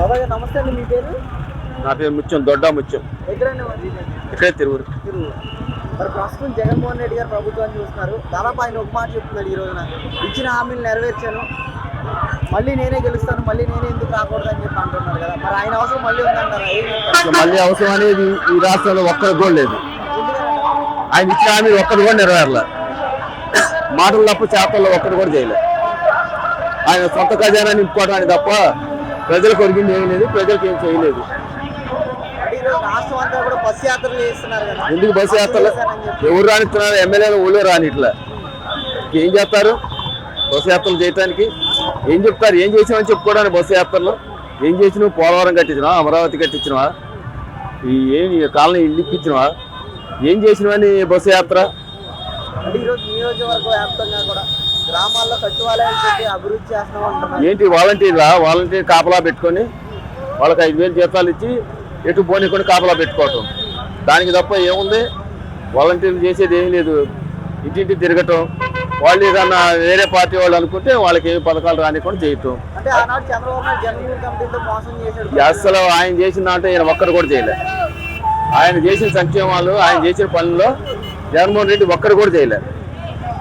బాబాయ్ గారు నమస్తే అండి. మీ పేరు? నా పేరు ముత్యం, దొడ్డ ముత్యం. ఎక్కడండి? ఇక్కడే తిరువురు. మరి ప్రస్తుతం జగన్మోహన్ రెడ్డి గారు ప్రభుత్వాన్ని చూస్తున్నారు. దాదాపు ఆయన ఒక మాట చెప్తున్నాడు, ఈ రోజున ఇచ్చిన హామీలు నెరవేర్చాను, మళ్ళీ నేనే గెలుస్తాను, మళ్ళీ నేనే ఎందుకు రాకూడదు అని చెప్పి అంటున్నారు కదా. మరి ఆయన అవసరం మళ్ళీ ఉందంటారా? మళ్ళీ అవసరం అనేది ఈ రాష్ట్రంలో ఒక్కరికి కూడా లేదు. ఆయన ఇచ్చిన హామీలు ఒక్కరు కూడా నెరవేరలే. మాటలు తప్ప చేపల్లో ఒక్కరు కూడా చేయలే. ఆయన సొంత ఖజానా నింపుకోవడానికి తప్ప ప్రజలకు ఒరిగింది ఏమీ లేదు, ప్రజలకు ఏం చేయలేదు. రాష్ట్రం అంతా కూడా బస్సు యాత్రలు చేస్తున్నారు కదా. ఎందుకు బస్సు యాత్రలు? ఎవరు రానిస్తున్నారు? ఎమ్మెల్యేలు ఊళ్ళో రానిట్లా. ఏం చేస్తారు బస్సు యాత్రలు చేయడానికి? ఏం చెప్తారు? ఏం చేసినామని చెప్పుకోవడానికి బస్సు యాత్రలు? ఏం చేసినావు? పోలవరం కట్టించినావా? అమరావతి కట్టించినవా? ఏం కాలనీ ఇల్లు ఇప్పించినవా? ఏం చేసినవని బస్సు యాత్ర? అంటే ఈరోజు నియోజకవర్గ వ్యాప్తంగా కూడా గ్రామాల్లో సచివాలయాలు పెట్టి అభివృద్ధి చేస్తున్నాం అంటున్నారు. ఏంటి వాలంటీర్ కాపలా పెట్టుకొని వాళ్ళకి 5,000 జీతాలు ఇచ్చి ఎటు పోనీకొని కాపలా పెట్టుకోవటం. దానికి తప్ప ఏముంది? వాలంటీర్లు చేసేది ఏం లేదు. ఇంటింటి తిరగటం. వాళ్ళు ఏదన్నా వేరే పార్టీ వాళ్ళు అనుకుంటే వాళ్ళకి ఏమి పథకాలు రానికుండా చేయటం. అంటే ఆనాడు చంద్రబాబు నాయుడు జగన్మోహన్ కమిటీతో మోసం చేశాడు. అసలు ఆయన చేసిన దాంట్లో ఈయన ఒక్కరు కూడా చేయలే. ఆయన చేసిన సంక్షేమాలు, ఆయన చేసిన పనుల్లో జగన్మోహన్ రెడ్డి ఒక్కరు కూడా చేయలే.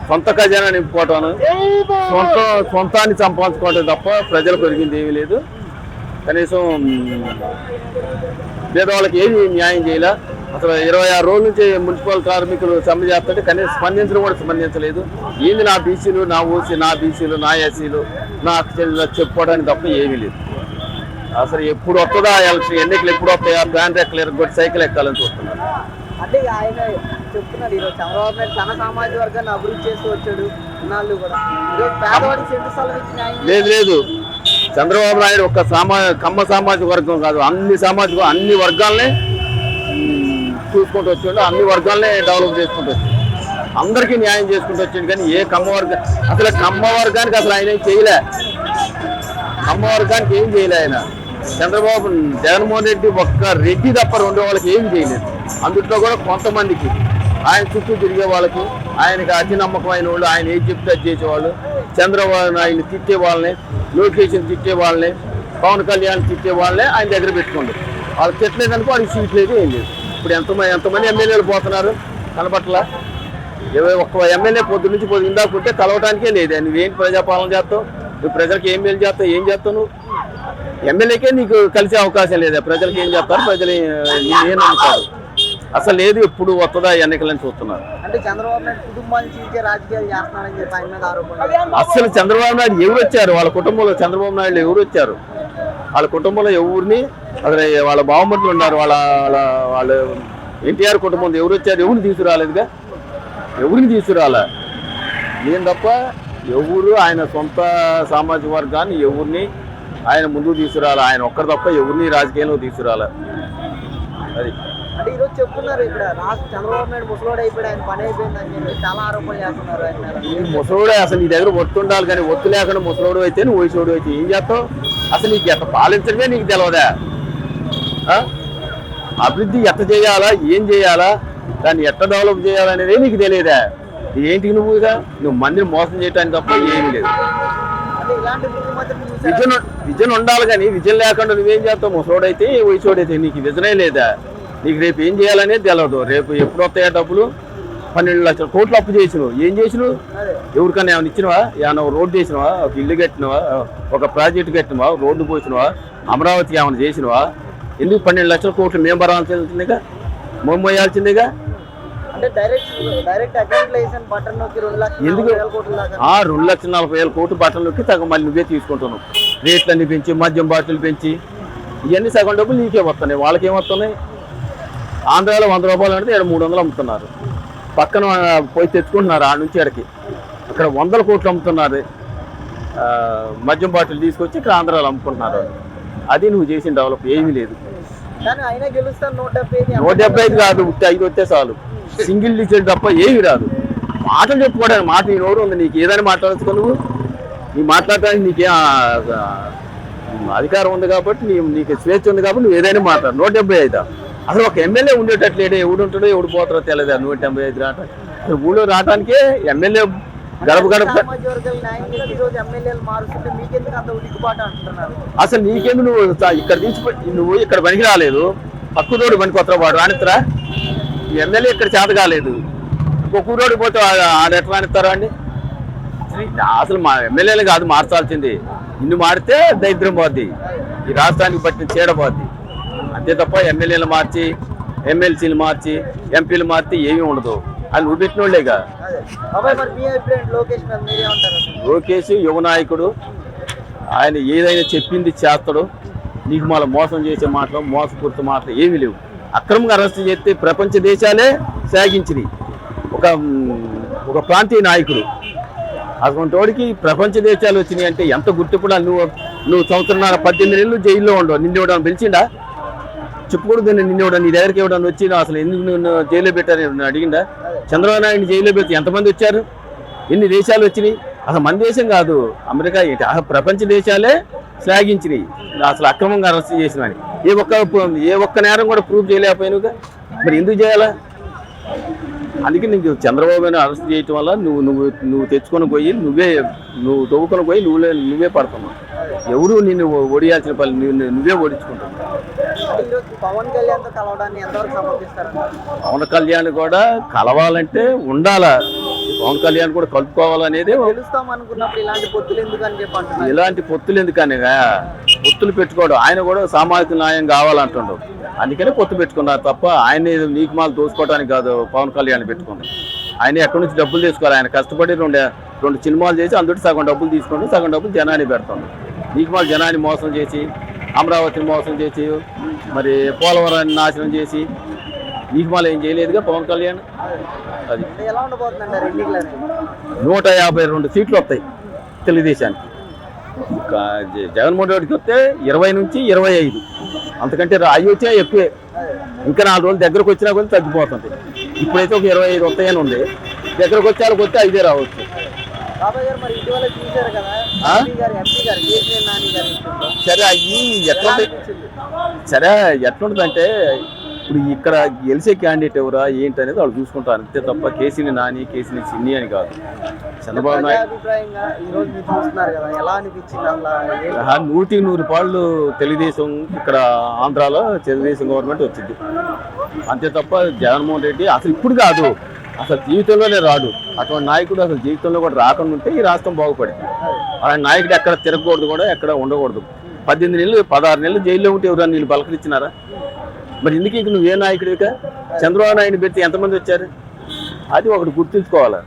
సొంత ఖజానా నింపుకోవటం, సొంతాన్ని సంపాదించుకోవటం తప్ప ప్రజలకు పెరిగింది ఏమీ లేదు. కనీసం పేదవాళ్ళకి ఏమి న్యాయం చేయలే. అసలు 26 రోజుల నుంచి మున్సిపల్ కార్మికులు సమ్మె చేస్తుంటే కనీసం స్పందించడం కూడా స్పందించలేదు. ఏంది నా బీసీలు, నా ఓసీ, నా బీసీలు, నా ఎస్సీలు, నా అక్షలు చెప్పుకోవడానికి తప్ప ఏమీ లేదు. అసలు ఎప్పుడు వస్తుందా ఎలక్షన్, ఎన్నికలు ఎప్పుడు వస్తాయా, ప్లాన్ రెక్కలు ఎరగొట్టి సైకిల్ ఎక్కాలని చూస్తున్నారు. అంటే ఆయన చెప్తున్నాడు ఈరోజు చంద్రబాబు నాయుడు తన సామాజిక వర్గాన్ని అభివృద్ధి చేస్తూ వచ్చాడు. ఇన్నాళ్ళు కూడా ఈరోజు పేదవాడికి సెంటు స్థలం ఇచ్చి న్యాయం లేదు. చంద్రబాబు నాయుడు ఒక్క కమ్మ సామాజిక వర్గం కాదు, అన్ని వర్గాలనే చూసుకుంటూ వచ్చాడు. అన్ని వర్గాలనే డెవలప్ చేసుకుంటూ వచ్చాడు. అందరికీ న్యాయం చేసుకుంటూ వచ్చాడు. కానీ ఏ కమ్మ వర్గానికి అసలు ఆయన ఏం చేయలే. కమ్మ వర్గానికి ఏం చేయలే ఆయన. జగన్మోహన్ రెడ్డి ఒక్క రెడ్డి తప్ప రెండో వాళ్ళకి ఏం చేయలేదు. అందుట్లో కూడా కొంతమందికి ఆయన చుట్టూ తిరిగే వాళ్ళకి, ఆయనకి అతి నమ్మకమైన వాళ్ళు, ఆయన ఏం చెప్తే అది చేసేవాళ్ళు, చంద్రబాబు నాయుడిని తిట్టే వాళ్ళని, లోకేష్ని తిట్టే వాళ్ళని, పవన్ కళ్యాణ్ తిట్టే వాళ్ళని ఆయన దగ్గర పెట్టుకోండి. వాళ్ళు తిట్టలేదనుకో వాళ్ళకి సీట్ లేదు, ఏం లేదు. ఇప్పుడు ఎంతమంది ఎమ్మెల్యేలు పోతున్నారు కనపట్ల. ఒక్క ఎమ్మెల్యే పొద్దు నుంచి ఇందాకుంటే కలవటానికే లేదు. నువ్వేంటి ప్రజాపాలన చేస్తావు? నువ్వు ప్రజలకు ఏం మేలు చేస్తావు? ఏం చేస్తావు? నువ్వు ఎమ్మెల్యేకే నీకు కలిసే అవకాశం లేదా? ప్రజలకు ఏం చేస్తారు? ప్రజలు ఏం నమ్ముతారు? అసలు లేదు. ఎప్పుడు వస్తుందా ఎన్నికలని చూస్తున్నారు. అంటే చంద్రబాబు నాయుడు కుటుంబాన్ని చీల్చే రాజకీయాలు చేస్తున్నారని చెప్పి ఆయన మీద ఆరోపణలు. అసలు చంద్రబాబు నాయుడు ఎవరు వచ్చారు? వాళ్ళ కుటుంబంలో చంద్రబాబు నాయుడు ఎవరు వచ్చారు? వాళ్ళ కుటుంబంలో ఎవరిని అసలు వాళ్ళ బావమరుదులు ఉన్నారు. వాళ్ళ ఎన్టీఆర్ కుటుంబంలో ఎవరు వచ్చారు? ఎవరిని తీసుకురాలేదుగా. ఎవరిని తీసుకురాలే. నేను తప్ప ఎవరు ఆయన సొంత సామాజిక వర్గాన్ని ఎవరిని ఆయన ముందుకు తీసుకురాలి. ఆయన ఒక్కరు తప్ప ఎవరిని రాజకీయంలో తీసుకురాలే. అది అంటే ఈరోజు చెప్తున్నారు ఇక్కడ రాష్ట్ర చంద్రబాబు నాయుడు ముసలోడు అయిపోయాడు, ఆయన పని అయిపోయిందని చెప్పి చాలా ఆరోపణలు చేస్తున్నారు. ఆయన ముసలోడే. అసలు నీ దగ్గర ఒట్టు ఉండాలి, కానీ ఒట్టు లేకుండా ముసలోడు అయితే నువ్వు వయసోడు అయితే ఏం చేస్తావు? అసలు నీకు ఎట్ట పాలించడమే నీకు తెలియదా? అభివృద్ధి ఎట్ట చేయాలా, ఏం చేయాలా, దాన్ని ఎట్ట డెవలప్ చేయాలనేది నీకు తెలియదా? ఏంటికి నువ్వు మందిని మోసం చేయడానికి తప్ప ఏమీ లేదు. విజన్ ఉండాలి, కానీ విజన్ లేకుండా నువ్వేం చేస్తావు? ముసలోడైతే వయసోడైతే నీకు విజనే లేదా? నీకు రేపు ఏం చేయాలనేది తెలవదు. రేపు ఎప్పుడు వస్తాయా డబ్బులు? 12 లక్షల కోట్లు అప్పు చేసినావు. ఏం చేసినావు? ఎవరికన్నా ఏమైనా ఇచ్చినవా? ఏమన్నా రోడ్డు వేసినవా? ఒక ఇల్లు కట్టినవా? ఒక ప్రాజెక్టు కట్టినవా? రోడ్డు పోసినవా? అమరావతికి ఏమైనా చేసినవా? ఎందుకు 12 లక్షల కోట్లు మేము భరాల్సిందిగా, మేము మోయాల్సిందిగా? అంటే డైరెక్ట్ అకౌంట్ వేసిన బటన్ నొక్కి 2,40,000 కోట్లు దాకా. 2,40,000 కోట్లు బటన్ నొక్కి సగం మళ్ళీ నువ్వే తీసుకుంటున్నావు. రేట్లన్నీ పెంచి, మద్యం బాటిల్ పెంచి, ఇవన్నీ సగం డబ్బులు నీకే వస్తున్నాయి. వాళ్ళకి ఏమొస్తున్నాయి? ఆంధ్రాలో 100 రూపాయలు అంటే ఇక్కడ 300 అమ్ముతున్నారు. పక్కన పోయి తెచ్చుకుంటున్నారు ఆడ నుంచి ఇక్కడికి. అక్కడ 100 కోట్లు అమ్ముతున్నారు. మద్యం బాటిల్ తీసుకొచ్చి ఇక్కడ ఆంధ్రాలో అమ్ముకుంటున్నారు. అది నువ్వు చేసిన డెవలప్ ఏమీ లేదు. 175 కాదు, 5 వస్తే చాలు. సింగిల్ డిజిట్ తప్ప ఏమి రాదు. మాటలు చెప్పుకోవడానికి మాట నీ నోరు ఉంది. నీకు ఏదైనా మాట్లాడచ్చు. నువ్వు మాట్లాడటానికి నీకే అధికారం ఉంది కాబట్టి, నీకు స్వేచ్ఛ ఉంది కాబట్టి నువ్వు ఏదైనా మాట్లాడు. 175 అసలు ఒక ఎమ్మెల్యే ఉండేటట్లేడే. ఎవడు ఉంటాడో ఎవడు పోతారో తెలియదు. 185 రావటం అసలు ఊళ్ళో రావడానికే ఎమ్మెల్యే గడప గడప సామాజిక వర్గాలు న్యాయం చేసి ఈ రోజు ఎమ్మెల్యేలు మారుస్తుంటే మీకెందుకు అంత ఉలికిపాటు అంటున్నారు? అసలు నీకేందు నువ్వు ఇక్కడ తీసిపోయి నువ్వు ఇక్కడ పనికి రాలేదు, పక్కురోడు పనికి కొత్త వాడు రానిస్తారా? ఈ ఎమ్మెల్యే ఇక్కడ చేత కాలేదు, ఇంకొక రోడ్డు పోతే ఆడ ఎట్లా రానిస్తారా అండి? అసలు మా ఎమ్మెల్యేలు కాదు మార్చాల్సింది, ఇన్ని మారితే దరిద్రం పోద్ది, ఈ రాష్ట్రానికి పట్టిన చీడ పోద్ది. అంతే తప్ప ఎమ్మెల్యేలు మార్చి ఎమ్మెల్సీలు మార్చి ఎంపీలు మార్చి ఏమీ ఉండదు. అది నువ్వు పెట్టిన వాళ్ళేగా. లోకేష్ యువ నాయకుడు, ఆయన ఏదైనా చెప్పింది చేస్తాడు. నీకు మళ్ళీ మోసం చేసే మాటలు, మోసపూరిత మాటలు ఏమీ లేవు. అక్రమంగా అరెస్ట్ చేస్తే ప్రపంచ దేశాలే సాగించినాయి. ఒక ప్రాంతీయ నాయకుడు అటువంటి వాడికి ప్రపంచ దేశాలు వచ్చినాయి అంటే ఎంత గుర్తింపుడా? నువ్వు సంవత్సరంన్నర 18 నెలలు జైల్లో ఉండవు. నిన్ను ఇవ్వడం పిలిచిండా? చెప్పుకూడదు. నిన్ను ఇవ్వడం, నీ దగ్గరికి ఇవ్వడం వచ్చి అసలు ఎందుకు నిన్ను జైల్లో పెట్టారు అడిగిందా? చంద్రబాబు నాయుడు జైల్లో పెడితే ఎంతమంది వచ్చారు? ఎన్ని దేశాలు వచ్చినాయి? అసలు మన దేశం కాదు, అమెరికా ఏంటి, ప్రపంచ దేశాలే శ్లాఘించినాయి అసలు అక్రమంగా అరెస్ట్ చేసినని. ఏ ఒక్క నేరం కూడా ప్రూవ్ చేయలేకపోయినావుగా, మరి ఎందుకు చేయాలా? అందుకే నీకు చంద్రబాబు అరెస్ట్ చేయటం వల్ల నువ్వు తెచ్చుకొని పోయి నువ్వు తవ్వుకొని పోయి నువ్వే పడుతున్నావు. ఎవరు నిన్ను ఓడియాల్సిన పని నువ్వే ఓడించుకుంటున్నావు. పవన్ కళ్యాణ్ కలవడాన్ని ఎంతవరకు సమర్థిస్తారు? పవన్ కళ్యాణ్ కూడా కలవాలంటే ఉండాలా, పవన్ కళ్యాణ్ కూడా కలుపుకోవాలనేది. గెలుస్తాం అనుకున్నప్పుడు ఇలాంటి పొత్తులు ఎందుకు అని చెప్పి అంటున్నారు. ఇలాంటి పొత్తులు ఎందుకని పొత్తులు పెట్టుకోవడం, ఆయన కూడా సామాజిక న్యాయం కావాలంటుండవు, అందుకనే పొత్తు పెట్టుకున్నారు తప్ప ఆయన నీకు మాలు దోసుకోవడానికి కాదు. పవన్ కళ్యాణ్ పెట్టుకున్నారు, ఆయన ఎక్కడి నుంచి డబ్బులు తీసుకోవాలి. ఆయన కష్టపడి రెండు సినిమాలు చేసి అందులో సగం డబ్బులు తీసుకుంటూ సగం డబ్బులు జనాన్ని పెడుతుంది. నీకు మాలు జనాన్ని మోసం చేసి, అమరావతిని మోసం చేసి, మరి పోలవరాన్ని నాశనం చేసి నీకు మాలు ఏం చేయలేదుగా పవన్ కళ్యాణ్. అది ఎలా ఉండబోతుందంటారు ఎన్నికలని? 152 సీట్లు వస్తాయి తెలుగుదేశానికి. జగన్మోహన్ రెడ్డికి వస్తే 20 నుంచి 25, అంతకంటే అవి వచ్చినా ఎక్కువే. ఇంకా 4 రోజులు దగ్గరకు వచ్చినా కూడా తగ్గిపోతుంది. ఇప్పుడైతే ఒక 25 వస్తాయని ఉంది, దగ్గరకు వచ్చేలకు వస్తే 5 రావచ్చు. సరే అవి ఎట్లుంటుందంటే ఇప్పుడు ఇక్కడ గెలిచే క్యాండిడేట్ ఎవరా ఏంటి అనేది వాళ్ళు చూసుకుంటారు అంతే తప్ప కేసీని నాని కేసీని చిన్ని అని కాదు. చంద్రబాబు నాయుడు 100% పాళ్ళు తెలుగుదేశం ఇక్కడ ఆంధ్రాలో తెలుగుదేశం గవర్నమెంట్ వచ్చింది అంతే తప్ప జగన్మోహన్ రెడ్డి అసలు ఇప్పుడు కాదు, అసలు జీవితంలోనే రాడు. అటువంటి నాయకుడు అసలు జీవితంలో కూడా రాకుండా ఉంటే ఈ రాష్ట్రం బాగుపడింది. అలాంటి నాయకుడు ఎక్కడ తిరగకూడదు కూడా, ఎక్కడ ఉండకూడదు. 18 నెలలు 16 నెలలు జైల్లో ఉంటే ఎవరైనా నీళ్ళు పలకరించినారా? మరి ఎందుకు ఇంక నువ్వే నాయకుడిగా? చంద్రబాబు నాయుడు పెడితే ఎంతమంది వచ్చారు? అది ఒకటి గుర్తుంచుకోవాలి.